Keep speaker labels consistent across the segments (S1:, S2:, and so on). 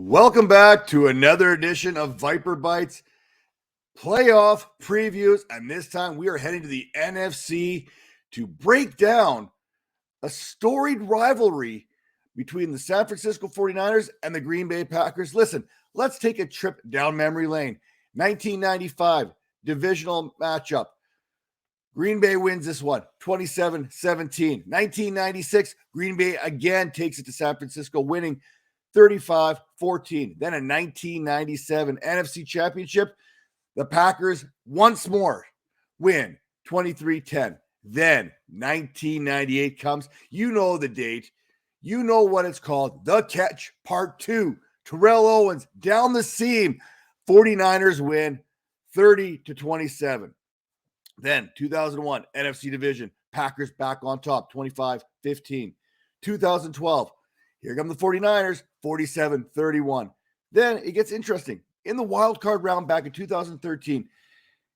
S1: Welcome back to another edition of Viper Bites playoff previews. And this time we are heading to the NFC to break down a storied rivalry between the San Francisco 49ers and the Green Bay Packers. Listen, let's take a trip down memory lane. 1995 divisional matchup. Green Bay wins this one, 27-17. 1996, Green Bay again takes it to San Francisco, winning 35-14. Then a 1997 NFC Championship, the Packers once more win 23-10. Then 1998 comes. You know the date. You know what it's called. The Catch Part 2. Terrell Owens down the seam. 49ers win 30-27. Then 2001 NFC Division. Packers back on top, 25-15. 2012. Here come the 49ers, 47-31. Then it gets interesting. In the wild card round back in 2013,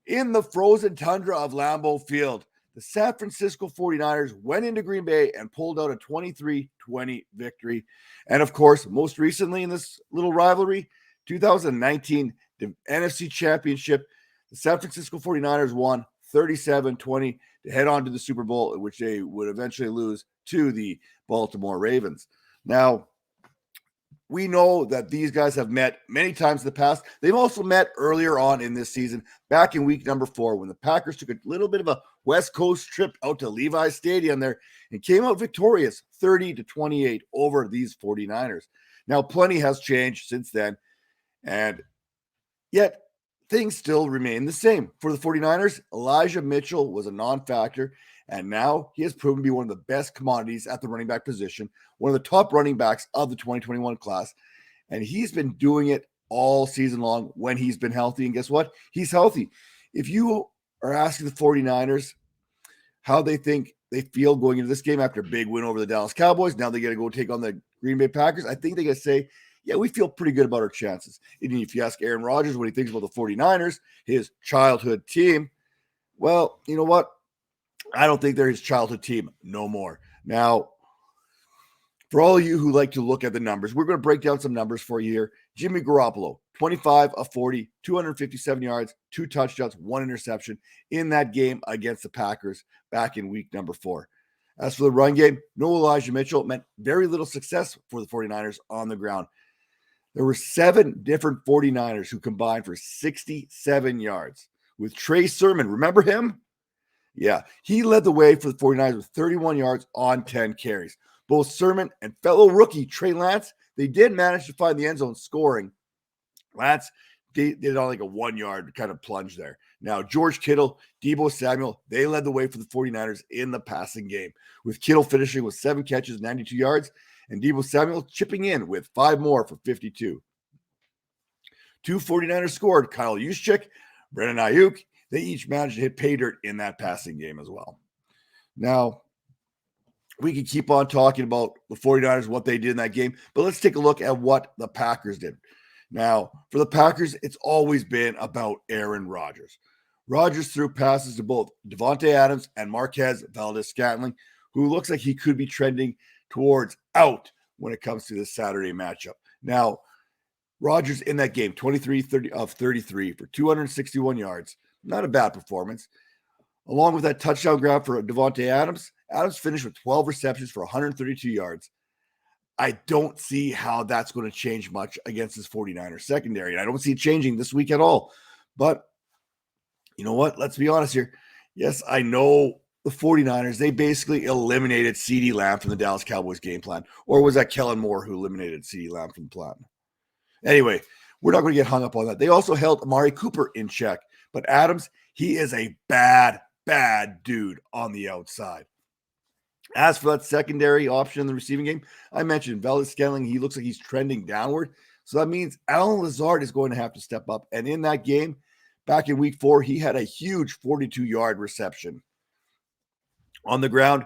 S1: in the frozen tundra of Lambeau Field, the San Francisco 49ers went into Green Bay and pulled out a 23-20 victory. And of course, most recently in this little rivalry, 2019 the NFC Championship, the San Francisco 49ers won 37-20 to head on to the Super Bowl, which they would eventually lose to the Baltimore Ravens. Now, we know that these guys have met many times in the past. They've also met earlier on in this season, back in week number 4, when the Packers took a little bit of a West Coast trip out to Levi's Stadium there and came out victorious 30-28 over these 49ers. Now, plenty has changed since then, and yet things still remain the same. For the 49ers, Elijah Mitchell was a non-factor, and now he has proven to be one of the best commodities at the running back position, one of the top running backs of the 2021 class. And he's been doing it all season long when he's been healthy. And guess what? He's healthy. If you are asking the 49ers how they think they feel going into this game after a big win over the Dallas Cowboys, now they got to go take on the Green Bay Packers, I think they got to say, yeah, we feel pretty good about our chances. And if you ask Aaron Rodgers what he thinks about the 49ers, his childhood team, well, you know what? I don't think they're his childhood team no more. Now, for all of you who like to look at the numbers, we're going to break down some numbers for you here. Jimmy Garoppolo, 25 of 40, 257 yards, 2 touchdowns, 1 interception in that game against the Packers back in week number 4. As for the run game, no Elijah Mitchell meant very little success for the 49ers on the ground. There were 7 different 49ers who combined for 67 yards. With Trey Sermon, remember him? Yeah, he led the way for the 49ers with 31 yards on 10 carries. Both Sermon and fellow rookie Trey Lance, they did manage to find the end zone scoring. Lance did on like a 1-yard kind of plunge there. Now, George Kittle, Deebo Samuel, they led the way for the 49ers in the passing game, with Kittle finishing with 7 catches, 92 yards, and Deebo Samuel chipping in with 5 more for 52. 2 49ers scored, Kyle Juszczyk, Brandon Ayuk. They each managed to hit pay dirt in that passing game as well. Now, we could keep on talking about the 49ers, what they did in that game, but let's take a look at what the Packers did. Now, for the Packers, it's always been about Aaron Rodgers. Rodgers threw passes to both DeVante Adams and Marquez Valdes-Scantling, who looks like he could be trending towards out when it comes to this Saturday matchup. Now, Rodgers in that game, 23 of 33 for 261 yards. Not a bad performance. Along with that touchdown grab for DeVante Adams, Adams finished with 12 receptions for 132 yards. I don't see how that's going to change much against this 49ers secondary. And I don't see it changing this week at all. But you know what? Let's be honest here. Yes, I know the 49ers, they basically eliminated CeeDee Lamb from the Dallas Cowboys game plan. Or was that Kellen Moore who eliminated CeeDee Lamb from the plan? Anyway, we're not going to get hung up on that. They also held Amari Cooper in check. But Adams, he is a bad dude on the outside. As for that secondary option in the receiving game, I mentioned Valdes-Scantling. He looks like he's trending downward. So that means Allen Lazard is going to have to step up. And in that game, back in week 4, he had a huge 42-yard reception. On the ground,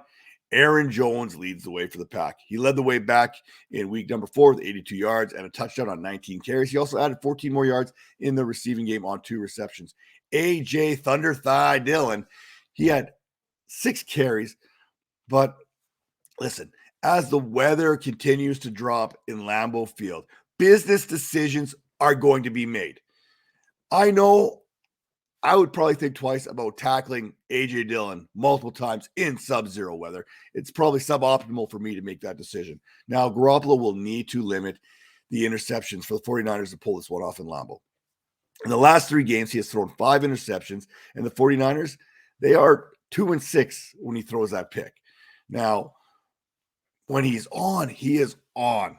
S1: Aaron Jones leads the way for the Pack. He led the way back in week number 4 with 82 yards and a touchdown on 19 carries. He also added 14 more yards in the receiving game on 2 receptions. A.J. Thunder Thigh Dillon, he had 6 carries. But listen, as the weather continues to drop in Lambeau Field, business decisions are going to be made. I know I would probably think twice about tackling A.J. Dillon multiple times in sub-zero weather. It's probably suboptimal for me to make that decision. Now, Garoppolo will need to limit the interceptions for the 49ers to pull this one off in Lambeau. In the last 3 games, he has thrown 5 interceptions, and the 49ers, they are 2-6 when he throws that pick. Now, when he's on, he is on.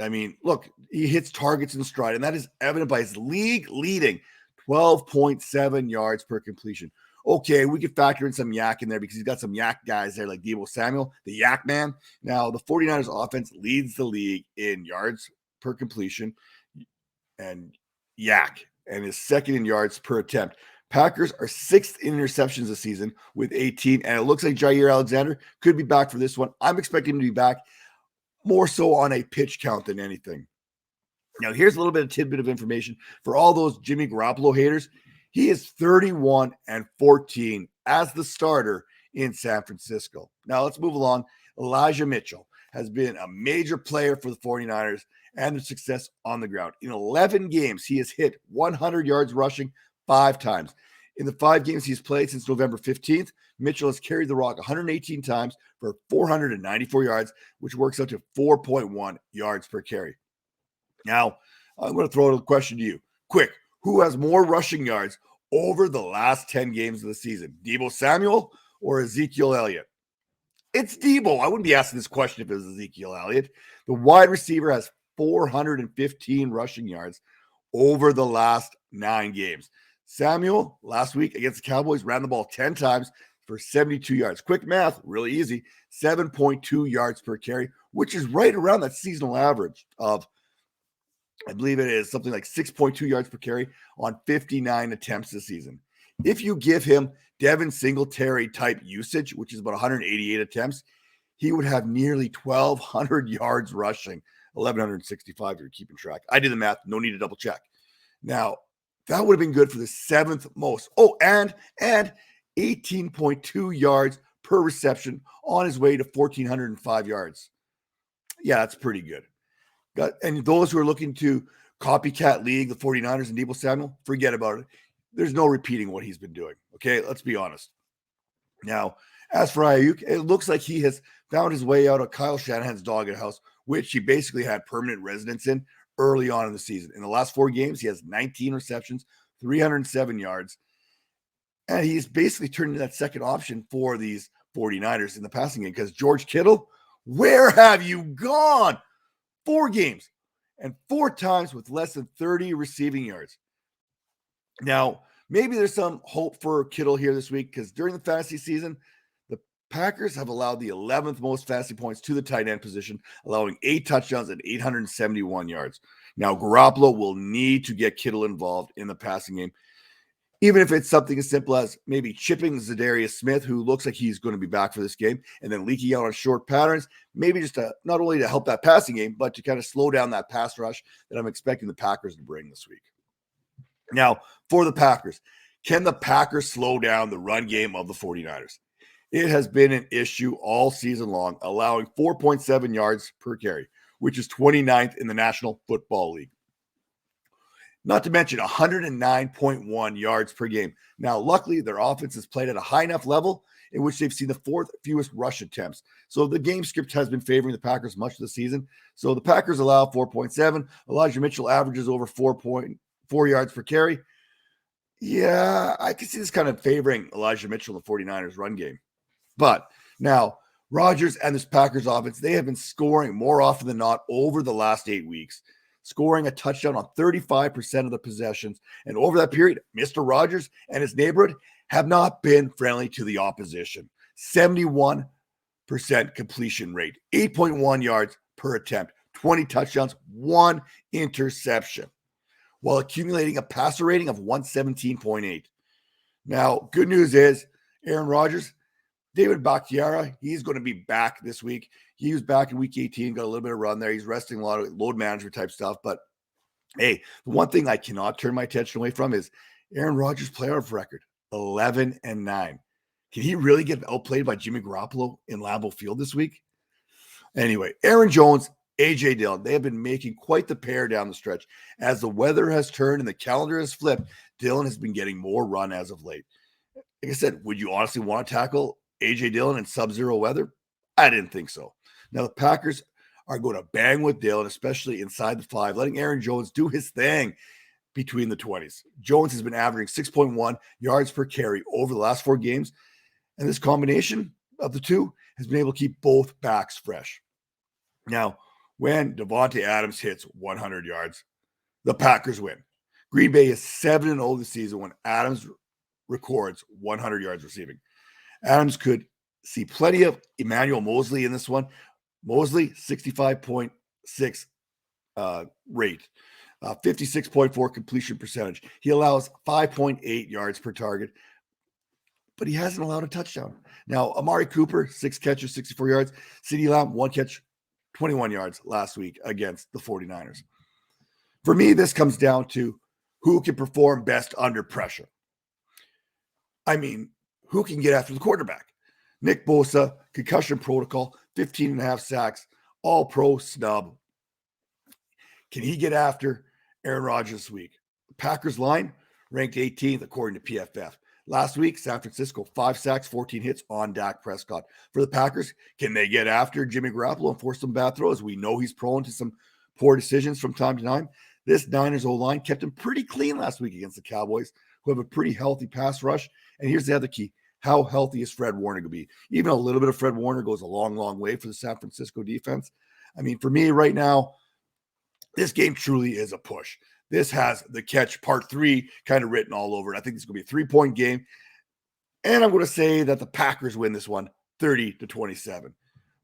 S1: I mean, look, he hits targets in stride, and that is evident by his league-leading 12.7 yards per completion. Okay, we could factor in some yak in there because he's got some yak guys there like Deebo Samuel, the yak man. Now, the 49ers offense leads the league in yards per completion and yak, and is second in yards per attempt. Packers are 6th in interceptions this season with 18, and it looks like Jair Alexander could be back for this one. I'm expecting him to be back more so on a pitch count than anything. Now, here's a little bit of tidbit of information for all those Jimmy Garoppolo haters. He is 31-14 as the starter in San Francisco. Now, let's move along. Elijah Mitchell has been a major player for the 49ers and their success on the ground. In 11 games, he has hit 100 yards rushing 5 times. In the 5 games he's played since November 15th, Mitchell has carried the rock 118 times for 494 yards, which works out to 4.1 yards per carry. Now, I'm going to throw a question to you. Quick, who has more rushing yards over the last 10 games of the season? Deebo Samuel or Ezekiel Elliott? It's Deebo. I wouldn't be asking this question if it was Ezekiel Elliott. The wide receiver has 415 rushing yards over the last 9 games. Samuel, last week against the Cowboys, ran the ball 10 times for 72 yards. Quick math, really easy, 7.2 yards per carry, which is right around that seasonal average of, I believe it is something like 6.2 yards per carry on 59 attempts this season. If you give him Devin Singletary type usage, which is about 188 attempts, he would have nearly 1,200 yards rushing, 1,165 if you're keeping track. I did the math, no need to double check. Now, that would have been good for the 7th most. Oh, and 18.2 yards per reception on his way to 1,405 yards. Yeah, that's pretty good. And those who are looking to copycat league the 49ers and Deebo Samuel, forget about it. There's no repeating what he's been doing. Okay, let's be honest. Now, as for Ayuk, it looks like he has found his way out of Kyle Shanahan's doghouse, which he basically had permanent residence in early on in the season. In the last 4 games, he has 19 receptions, 307 yards, and he's basically turned into that second option for these 49ers in the passing game because George Kittle, where have you gone? 4 games and 4 times with less than 30 receiving yards. Now, maybe there's some hope for Kittle here this week because during the fantasy season, the Packers have allowed the 11th most fantasy points to the tight end position, allowing 8 touchdowns and 871 yards. Now, Garoppolo will need to get Kittle involved in the passing game, even if it's something as simple as maybe chipping Zadarius Smith, who looks like he's going to be back for this game, and then leaking out on short patterns, maybe just to not only to help that passing game, but to kind of slow down that pass rush that I'm expecting the Packers to bring this week. Now, for the Packers, can the Packers slow down the run game of the 49ers? It has been an issue all season long, allowing 4.7 yards per carry, which is 29th in the National Football League. Not to mention 109.1 yards per game. Now, luckily, their offense is played at a high enough level in which they've seen the 4th fewest rush attempts. So the game script has been favoring the Packers much of the season. So the Packers allow 4.7. Elijah Mitchell averages over 4.4 yards per carry. Yeah, I can see this kind of favoring Elijah Mitchell in the 49ers run game. But now, Rodgers and this Packers offense, they have been scoring more often than not over the last 8 weeks, scoring a touchdown on 35% of the possessions. And over that period, Mr. Rodgers and his neighborhood have not been friendly to the opposition. 71% completion rate, 8.1 yards per attempt, 20 touchdowns, 1 interception, while accumulating a passer rating of 117.8. Now, good news is Aaron Rodgers, David Bakhtiari, he's going to be back this week. He was back in week 18, got a little bit of run there. He's resting a lot of load management type stuff. But, hey, the one thing I cannot turn my attention away from is Aaron Rodgers' playoff record, 11-9. Can he really get outplayed by Jimmy Garoppolo in Lambeau Field this week? Anyway, Aaron Jones A.J. Dillon. They have been making quite the pair down the stretch. As the weather has turned and the calendar has flipped, Dillon has been getting more run as of late. Like I said, would you honestly want to tackle A.J. Dillon in sub-zero weather? I didn't think so. Now, the Packers are going to bang with Dillon, especially inside the 5, letting Aaron Jones do his thing between the 20s. Jones has been averaging 6.1 yards per carry over the last 4 games, and this combination of the two has been able to keep both backs fresh. Now, when DeVante Adams hits 100 yards, the Packers win. Green Bay is 7-0 this season when Adams records 100 yards receiving. Adams could see plenty of Emmanuel Mosley in this one. Mosley, 65.6 rate, 56.4 completion percentage. He allows 5.8 yards per target, but he hasn't allowed a touchdown. Now, Amari Cooper, 6 catches, 64 yards. CeeDee Lamb, 1 catch, 21 yards last week against the 49ers. For me, this comes down to who can perform best under pressure. I mean, who can get after the quarterback? Nick Bosa, concussion protocol, 15.5 sacks, all-pro snub. Can he get after Aaron Rodgers this week? The Packers line ranked 18th according to PFF. Last week, San Francisco, 5 sacks, 14 hits on Dak Prescott. For the Packers, can they get after Jimmy Garoppolo and force some bad throws? We know he's prone to some poor decisions from time to time. This Niners O-line kept him pretty clean last week against the Cowboys, who have a pretty healthy pass rush. And here's the other key. How healthy is Fred Warner going to be? Even a little bit of Fred Warner goes a long, long way for the San Francisco defense. I mean, for me right now, this game truly is a push. This has the catch part 3 kind of written all over it. I think it's going to be a 3-point game. And I'm going to say that the Packers win this one 30-27.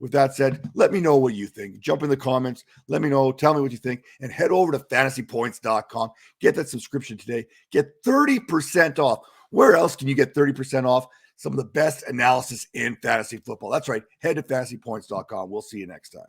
S1: With that said, let me know what you think. Jump in the comments. Let me know. Tell me what you think. And head over to fantasypoints.com. Get that subscription today. Get 30% off. Where else can you get 30% off some of the best analysis in fantasy football? That's right. Head to fantasypoints.com. We'll see you next time.